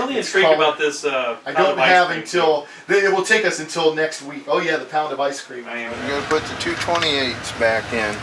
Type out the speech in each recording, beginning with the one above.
really intrigued about this. I don't have until it will take us until next week. Oh yeah, the pound of ice cream. I'm going to put the 228s back in.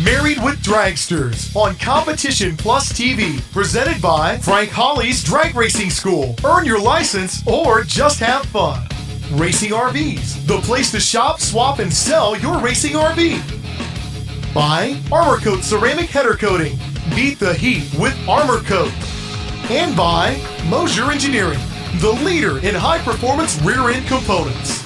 Married with Dragsters on Competition Plus TV, presented by Frank Hawley's Drag Racing School. Earn your license or just have fun. RacingRVS, the place to shop, swap, and sell your racing RV. By Armor Coat Ceramic Header Coating. Beat the heat with Armor Coat. And by Moser Engineering, the leader in high-performance rear-end components.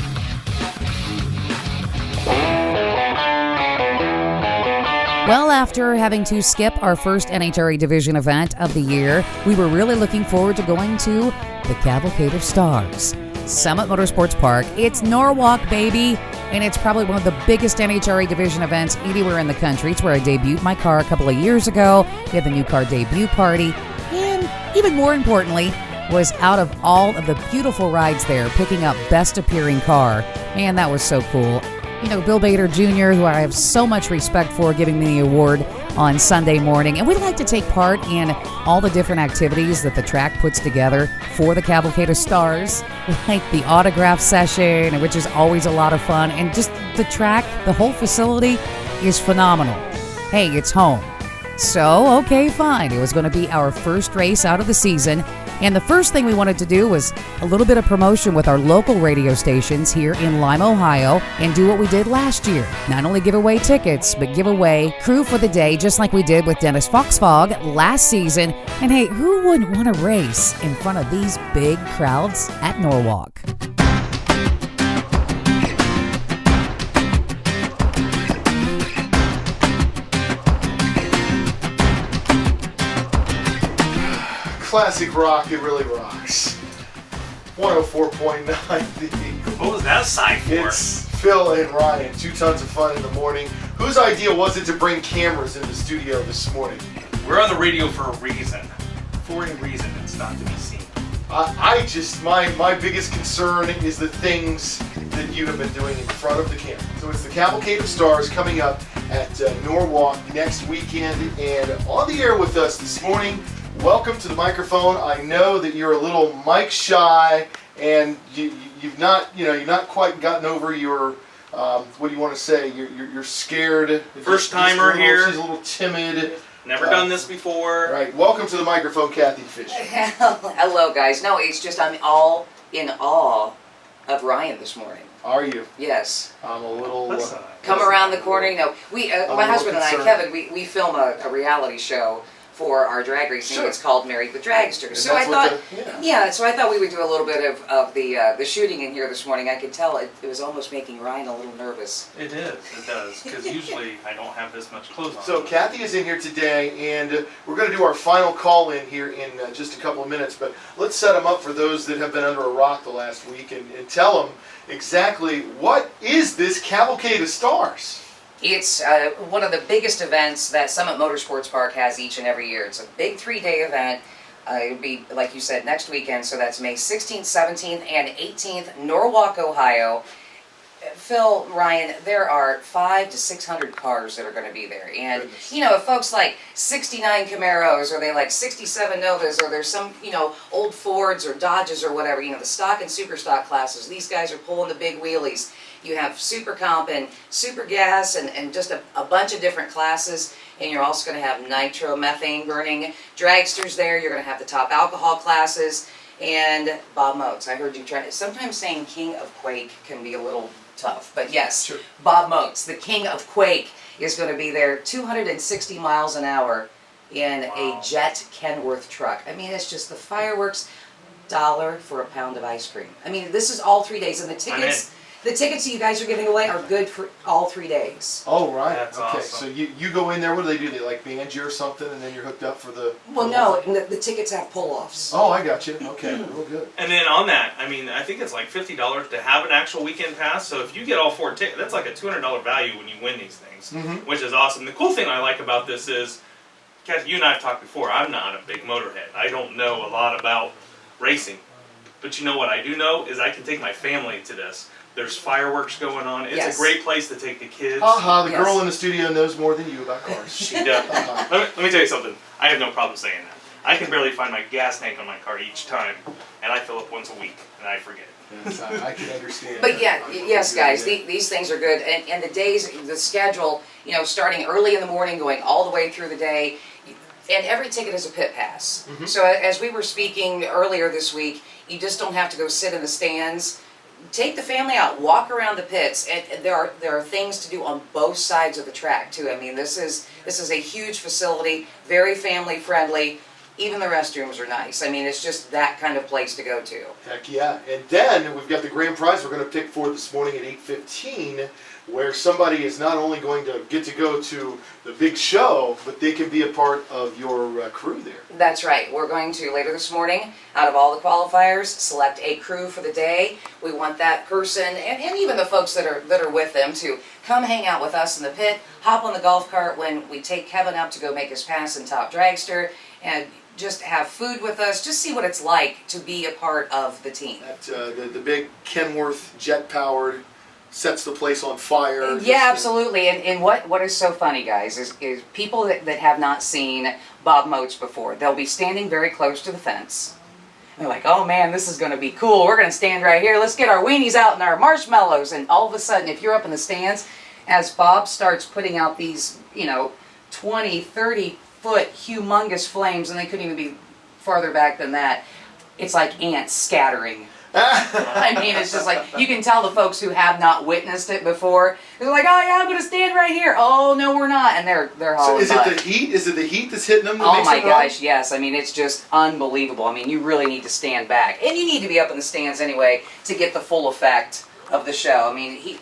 Well, after having to skip our first NHRA division event of the year, we were really looking forward to going to the Cavalcade of Stars. Summit Motorsports Park. It's Norwalk, baby, and it's probably one of the biggest NHRA division events anywhere in the country. It's where I debuted my car a couple of years ago. We had the new car debut party, and even more importantly, was out of all of the beautiful rides there, picking up Best Appearing Car. Man, that was so cool. You know, Bill Bader Jr., who I have so much respect for, giving me the award on Sunday morning. And we like to take part in all the different activities that the track puts together for the Cavalcade of Stars, like the autograph session, which is always a lot of fun. And just the track, the whole facility is phenomenal. Hey, it's home. So, okay, fine. It was going to be our first race out of the season. And the first thing we wanted to do was a little bit of promotion with our local radio stations here in Lima, Ohio, and do what we did last year. Not only give away tickets, but give away crew for the day, just like we did with Dennis Foxfog last season. And hey, who wouldn't want to race in front of these big crowds at Norwalk? Classic rock, it really rocks. 104.9 The Eagle. What was that sign for? It's Phil and Ryan, 2 tons of fun in the morning. Whose idea was it to bring cameras in the studio this morning? We're on the radio for a reason. For a reason, it's not to be seen. My biggest concern is the things that you have been doing in front of the camera. So it's the Cavalcade of Stars coming up at Norwalk next weekend, and on the air with us this morning. Welcome to the microphone. I know that you're a little mic shy, and you've not quite gotten over your what do you want to say? You're scared. First timer here. She's a little timid. Never done this before. Right. Welcome to the microphone, Kathy Fisher. Hello, guys. No, it's just I'm all in awe of Ryan this morning. Are you? Yes. I'm a little. Come around the corner. You know, my husband and I, Kevin, we film a reality show for our drag racing. Sure. It's called Married with Dragsters. So I thought, so I thought we would do a little bit of the shooting in here this morning. I could tell it was almost making Ryan a little nervous. It is, it does, because usually I don't have this much clothes on. So Kathy is in here today, and we're going to do our final call in here in just a couple of minutes, but let's set them up for those that have been under a rock the last week and tell them exactly what is this Cavalcade of Stars? It's one of the biggest events that Summit Motorsports Park has each and every year. It's a big 3-day event. It'll be, like you said, next weekend, so that's May 16th, 17th, and 18th, Norwalk, Ohio. Phil, Ryan, there are 500 to 600 cars that are going to be there. And, you know, if folks like 69 Camaros, or they like 67 Novas, or there's some, you know, old Fords or Dodges or whatever, you know, the stock and super stock classes, these guys are pulling the big wheelies. You have Super Comp and Super Gas and just a bunch of different classes. And you're also going to have nitro methane burning dragsters there. You're going to have the top alcohol classes. And Bob Motes, I heard you try. Sometimes saying King of Quake can be a little tough, but yes, sure. Bob Motes, the King of Quake, is going to be there 260 miles an hour in a Jet Kenworth truck. I mean, it's just the fireworks. $1 for a pound of ice cream. I mean, this is all 3 days, and the tickets. The tickets that you guys are giving away are good for all 3 days. Oh, right. That's okay. awesome. So you go in there. What do they do? They like band you or something, and then you're hooked up for the. Well, no, the tickets have pull-offs. Oh, I got you. Okay, real good. And then on that, I mean, I think it's like $50 to have an actual weekend pass. So if you get all 4 tickets, that's like a $200 value when you win these things, which is awesome. The cool thing I like about this is, Kathy, you and I have talked before. I'm not a big motorhead. I don't know a lot about racing, but you know what I do know is I can take my family to this. There's fireworks going on. It's Yes. a great place to take the kids. Haha, the Yes. girl in the studio knows more than you about cars. She does. Let me tell you something. I have no problem saying that. I can barely find my gas tank on my car each time, and I fill up once a week, and I forget. Yes, I can understand. But yeah, yes, guys, these things are good. And the days, the schedule, you know, starting early in the morning, going all the way through the day. And every ticket is a pit pass. So as we were speaking earlier this week, you just don't have to go sit in the stands. Take the family out, walk around the pits, and there are things to do on both sides of the track too. I mean, this is a huge facility, very family friendly. Even the restrooms are nice. I mean, it's just that kind of place to go to. Heck yeah. And then we've got the grand prize we're going to pick for this morning at 8:15, where somebody is not only going to get to go to the big show, but they can be a part of your crew there. That's right. We're going to, later this morning, out of all the qualifiers, select a crew for the day. We want that person, and even the folks that are with them, to come hang out with us in the pit, hop on the golf cart when we take Kevin up to go make his pass in Top Dragster, and just have food with us, just see what it's like to be a part of the team. That, the big Kenworth jet-powered sets the place on fire. Yeah, absolutely. And what is so funny, guys, is people that have not seen Bob Moats before, they'll be standing very close to the fence. They're like, oh man, this is going to be cool. We're going to stand right here. Let's get our weenies out and our marshmallows. And all of a sudden, if you're up in the stands, as Bob starts putting out these, 20, 30-foot humongous flames, and they couldn't even be farther back than that, it's like ants scattering. I mean, it's just like, you can tell the folks who have not witnessed it before, they're like, oh yeah, I'm going to stand right here. Oh, no, we're not. And they're So hauling is it butt. the heat? Is it the heat that's hitting them that Oh makes my it run? gosh, yes. I mean, it's just unbelievable. I mean, you really need to stand back. And you need to be up in the stands anyway to get the full effect of the show. I mean,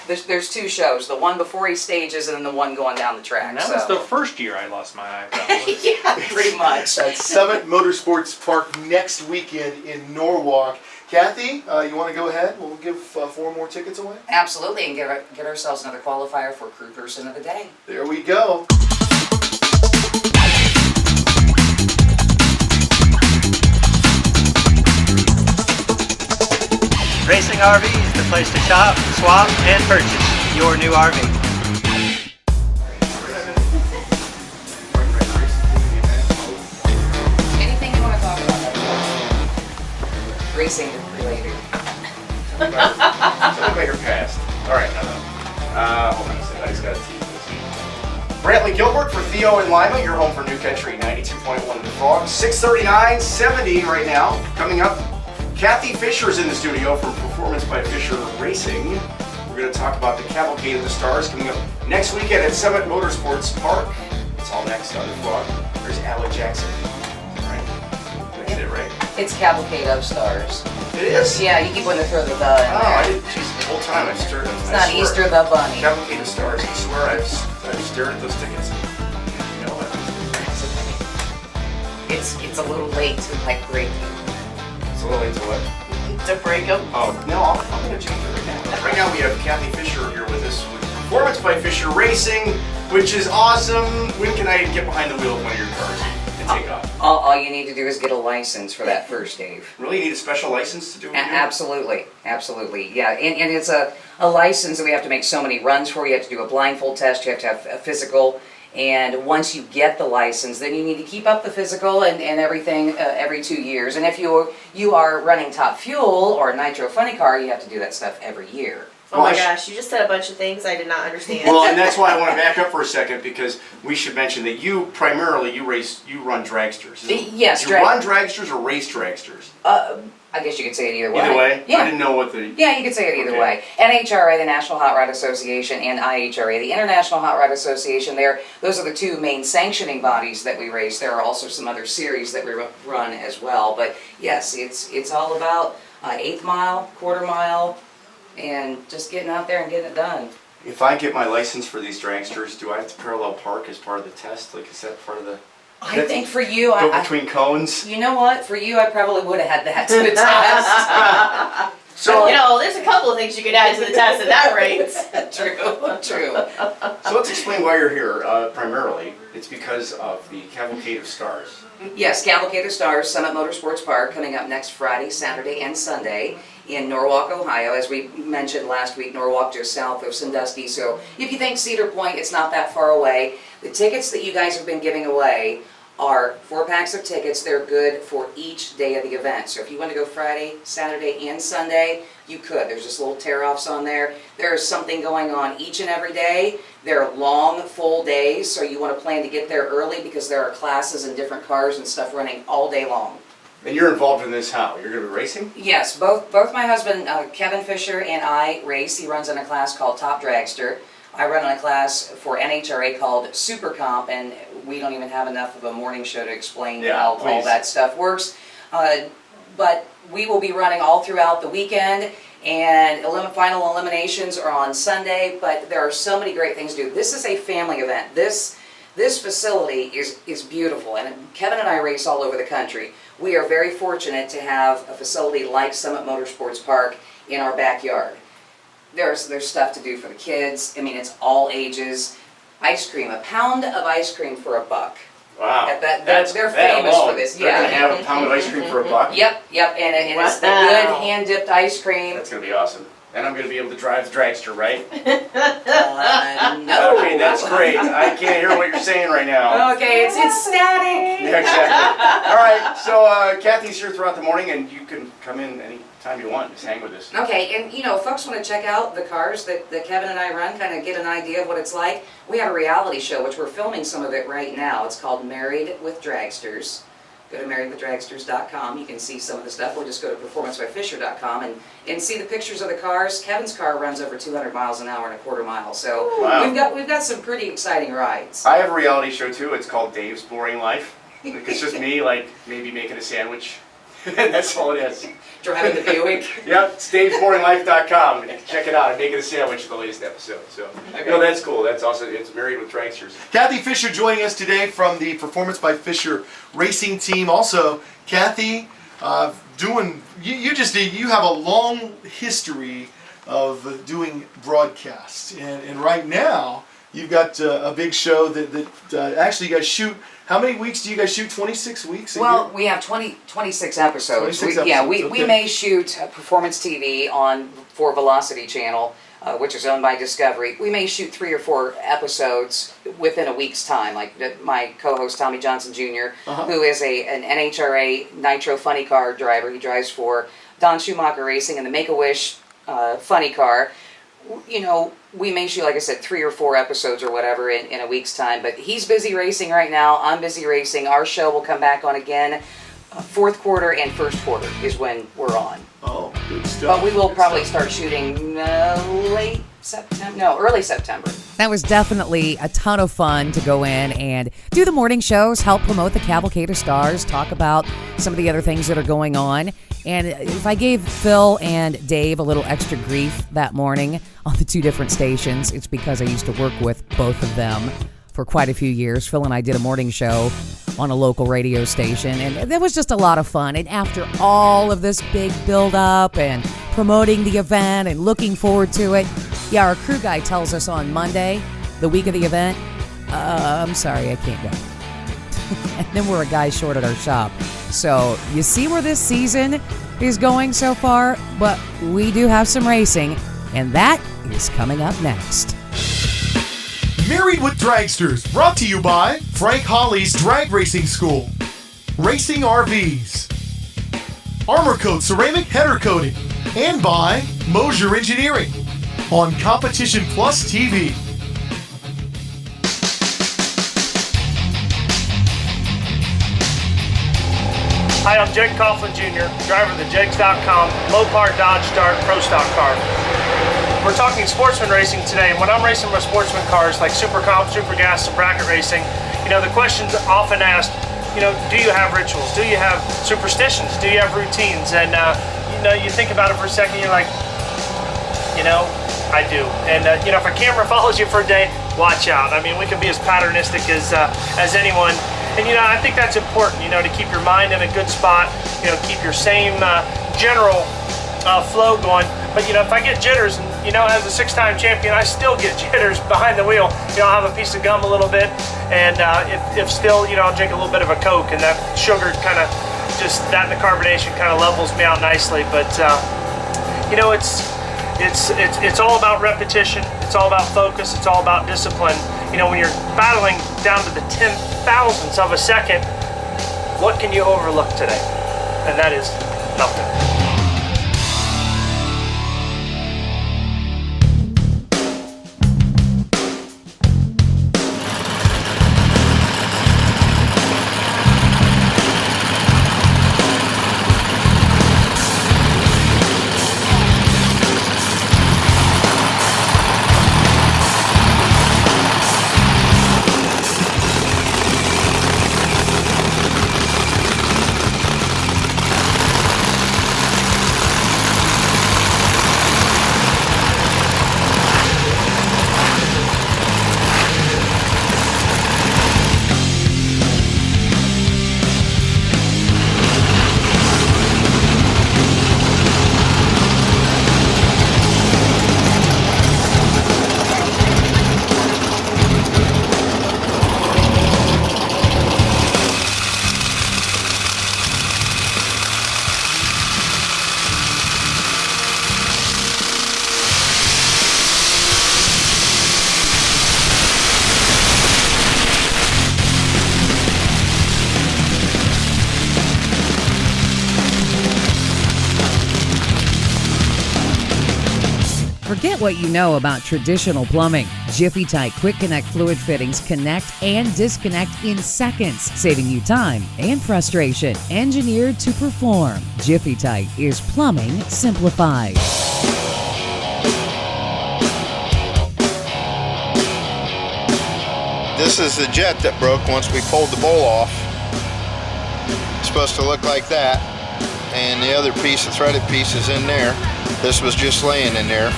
there's 2 shows, the one before he stages and then the one going down the track. And that was the first year I lost my eyebrow. Yeah, pretty much. At Summit Motorsports Park next weekend in Norwalk. Kathy, you want to go ahead? We'll give 4 more tickets away. Absolutely, and get ourselves another qualifier for Crew Person of the Day. There we go. RacingRVS, the place to shop, swap, and purchase your new RV. Anything you want to talk about? Racing related. Elevator passed. Alright, hold on a second, I just gotta see this. Brantley Gilbert for Theo and Lima, you're home for New Country 92.1 in the Frog. 6:39:70 right now. Coming up, Kathy Fisher's in the studio from Performance by Fisher Racing. We're going to talk about the Cavalcade of the Stars coming up next weekend at Summit Motorsports Park. It's all next on the Frog. There's Alec Jackson. Right? Did I get it right? It's Cavalcade of Stars. It is? Yeah, you keep wanting to throw the "the" in Oh, there. I didn't. Geez, the whole time I stirred it. It's not Easter the Bunny. Cavalcade of Stars. I swear I've stared at those tickets. You know what? It's a little late to break them. It's a little late to what? To break them? Oh, no, I'm going to change it right now. Right now we have Kathy Fisher here with us with Performance by Fisher Racing, which is awesome. When can I get behind the wheel of one of your cars and take off? All you need to do is get a license for that first, Dave. Really? You need a special license to do what you do? Absolutely, absolutely, yeah. And it's a license that we have to make so many runs for. You have to do a blindfold test, you have to have a physical, and once you get the license, then you need to keep up the physical and everything every 2 years. And if you are running Top Fuel or Nitro Funny Car, you have to do that stuff every year. Oh my gosh, you just said a bunch of things I did not understand. Well, and that's why I want to back up for a second, because we should mention that you primarily you run dragsters. Yes, you run dragsters or race dragsters? I guess you could say it either way. Either way? Yeah. I didn't know what the... Yeah, you could say it either way. NHRA, the National Hot Rod Association, and IHRA, the International Hot Rod Association, those are the 2 main sanctioning bodies that we race. There are also some other series that we run as well. But yes, it's all about 1/8 mile, 1/4 mile, and just getting out there and getting it done. If I get my license for these dragsters, do I have to parallel park as part of the test? Like, is that part of the... I think for you, Go between cones? you know what? For you, I probably would have had that to the test. So, there's a couple of things you could add to the test at that rate. True. so let's explain why you're here, primarily. It's because of the Cavalcade of Stars. Yes, Cavalcade of Stars, Summit Motorsports Park, coming up next Friday, Saturday, and Sunday in Norwalk, Ohio. As we mentioned last week, Norwalk just south of Sandusky. So if you think Cedar Point, it's not that far away. The tickets that you guys have been giving away are 4 packs of tickets. They're good for each day of the event. So if you want to go Friday, Saturday, and Sunday, you could. There's just little tear-offs on there. There's something going on each and every day. They're long, full days, so you want to plan to get there early because there are classes and different cars and stuff running all day long. And you're involved in this how? You're going to be racing? Yes, both my husband, Kevin Fisher, and I race. He runs in a class called Top Dragster. I run in a class for NHRA called Super Comp, and we don't even have enough of a morning show to explain how all that stuff works. But we will be running all throughout the weekend, and final eliminations are on Sunday, but there are so many great things to do. This is a family event. This facility is beautiful, and Kevin and I race all over the country. We are very fortunate to have a facility like Summit Motorsports Park in our backyard. There's stuff to do for the kids. I mean, it's all ages. Ice cream, a pound of ice cream for $1. Wow. They're famous for this. They're going to have a pound of ice cream for $1? Yep, and it's the good hand-dipped ice cream. That's going to be awesome. And I'm going to be able to drive the dragster, right? No. Okay, that's great. I can't hear what you're saying right now. Okay, it's static. Yeah, exactly. All right, so Kathy's here throughout the morning, and you can come in anytime you want. Just hang with us. Okay, and if folks want to check out the cars that Kevin and I run, kind of get an idea of what it's like, we have a reality show, which we're filming some of it right now. It's called Married with Dragsters. Go to marriedwithdragsters.com. You can see some of the stuff, or just go to performancebyfisher.com and see the pictures of the cars. Kevin's car runs over 200 miles an hour and a quarter mile, so we've got some pretty exciting rides. I have a reality show too. It's called Dave's Boring Life. It's just me, like maybe making a sandwich. And that's all it is. Driving the Buick. Yep, it's davesboringlife.com. Check it out. I'm making a sandwich for the latest episode. So, that's cool. That's awesome. It's Married with Dragsters. Kathy Fisher joining us today from the Performance by Fisher racing team. Also, Kathy, you have a long history of doing broadcasts, and right now you've got a big show that actually you guys shoot. How many weeks do you guys shoot? 26 weeks? Well, we have 26 episodes. 26 episodes. We may shoot Performance TV for Velocity Channel, which is owned by Discovery. We may shoot 3 or 4 episodes within a week's time. Like my co-host Tommy Johnson Jr., who is an NHRA Nitro Funny Car driver. He drives for Don Schumacher Racing in the Make-A-Wish Funny Car. We may shoot, like I said, 3 or 4 episodes or whatever in a week's time, but he's busy racing right now. I'm busy racing. Our show will come back on again. Fourth quarter and first quarter is when we're on. Oh, good stuff. But we will probably start shooting early September. That was definitely a ton of fun to go in and do the morning shows, help promote the Cavalcade of Stars, talk about some of the other things that are going on. And if I gave Phil and Dave a little extra grief that morning on the 2 different stations, it's because I used to work with both of them for quite a few years. Phil and I did a morning show on a local radio station, and that was just a lot of fun. And after all of this big build-up and promoting the event and looking forward to it, our crew guy tells us on Monday, the week of the event, I'm sorry, I can't go. And then we're a guy short at our shop. So you see where this season is going so far, but we do have some racing, and that is coming up next. Married with Dragsters, brought to you by Frank Hawley's Drag Racing School, RacingRVS, Armor Coat Ceramic Header Coating, and by Moser Engineering on Competition Plus TV. Hi, I'm Jake Coughlin Jr., driver of the Jakes.com Mopar Dodge Dart Pro Stock car. We're talking sportsman racing today, and when I'm racing my sportsman cars like Super Comp, Super Gas, and bracket racing, the question's often asked, do you have rituals? Do you have superstitions? Do you have routines? And, you think about it for a second, you're like, You know, I do. And you know, if a camera follows you for a day, watch out. I mean, we can be as patternistic as anyone. And you know, I think that's important, you know, to keep your mind in a good spot, you know, keep your same general flow going. But you know, if I get jitters, and you know, as a 6-time champion, I still get jitters behind the wheel. You know, I'll have a piece of gum a little bit, and if still, you know, I'll drink a little bit of a Coke, and that sugar kind of just, that and the carbonation kind of levels me out nicely. But you know, it's all about repetition. It's all about focus. It's all about discipline. You know, when you're battling down to the 10,000ths of a second, what can you overlook today? And that is nothing. Forget what you know about traditional plumbing. Jiffy-tite Quick Connect fluid fittings connect and disconnect in seconds, saving you time and frustration. Engineered to perform, Jiffy-tite is plumbing simplified. This is the jet that broke once we pulled the bowl off. It's supposed to look like that. And the other piece, the threaded piece, is in there. This was just laying in there.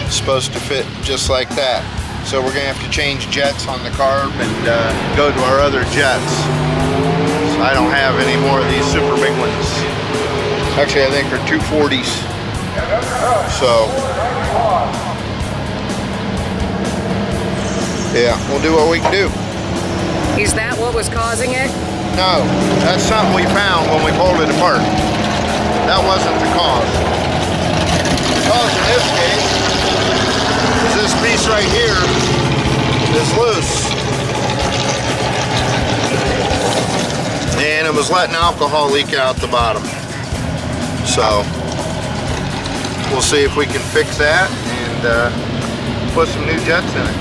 It's supposed to fit just like that. So we're gonna have to change jets on the carb and go to our other jets. So I don't have any more of these super big ones. Actually, I think they're 240s. So, yeah, we'll do what we can do. Is that what was causing it? No, that's something we found when we pulled it apart. That wasn't the cause. The cause in this case is this piece right here is loose. And it was letting alcohol leak out the bottom. So, we'll see if we can fix that and put some new jets in it.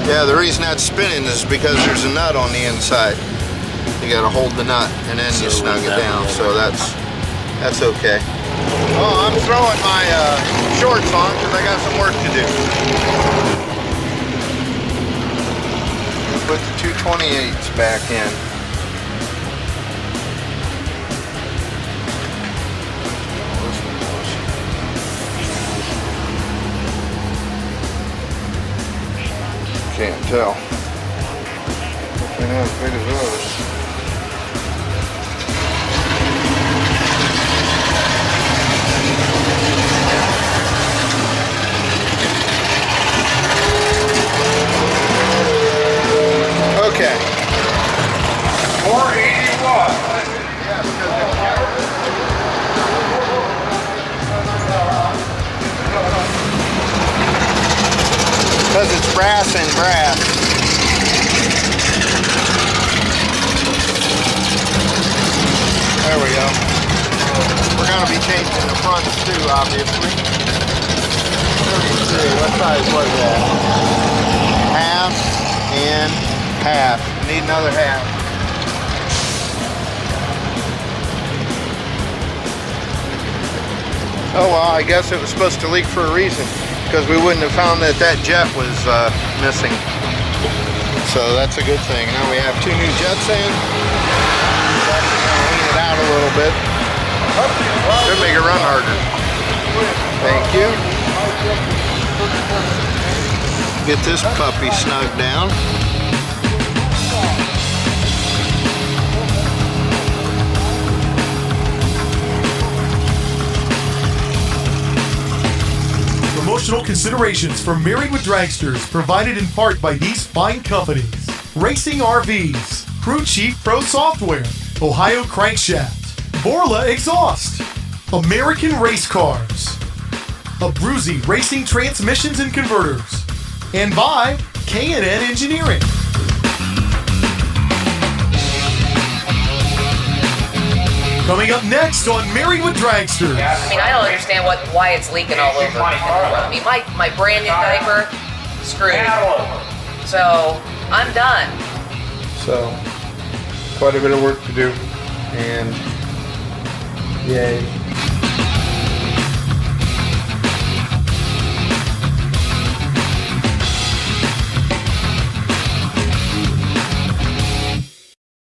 Yeah, the reason that's spinning is because there's a nut on the inside. You gotta hold the nut and then you snug it down, so that's okay. Oh, I'm throwing my shorts on because I got some work to do. Put the 228s back in. Can't tell. They're not as big as those. Okay. 481. Yeah, because it's brass and brass. There we go. We're going to be changing the fronts too, obviously. Let me see, what size was that? Half and half. Need another half. Oh well, I guess it was supposed to leak for a reason, because we wouldn't have found that jet was missing. So that's a good thing. Now we have two new jets in. That's going to lean it out a little bit. Should make it run harder. Thank you. Get this puppy snug down. Promotional considerations for Married with Dragsters provided in part by these fine companies: RacingRVS, Crew Chief Pro Software, Ohio Crankshaft, Borla Exhaust, American Race Cars, Abruzzi Racing Transmissions and Converters, and by K&N Engineering. Coming up next on Married with Dragsters. I mean, I don't understand why it's leaking all over. I mean, my brand new diaper, screwed. So, I'm done. So, quite a bit of work to do, and yay.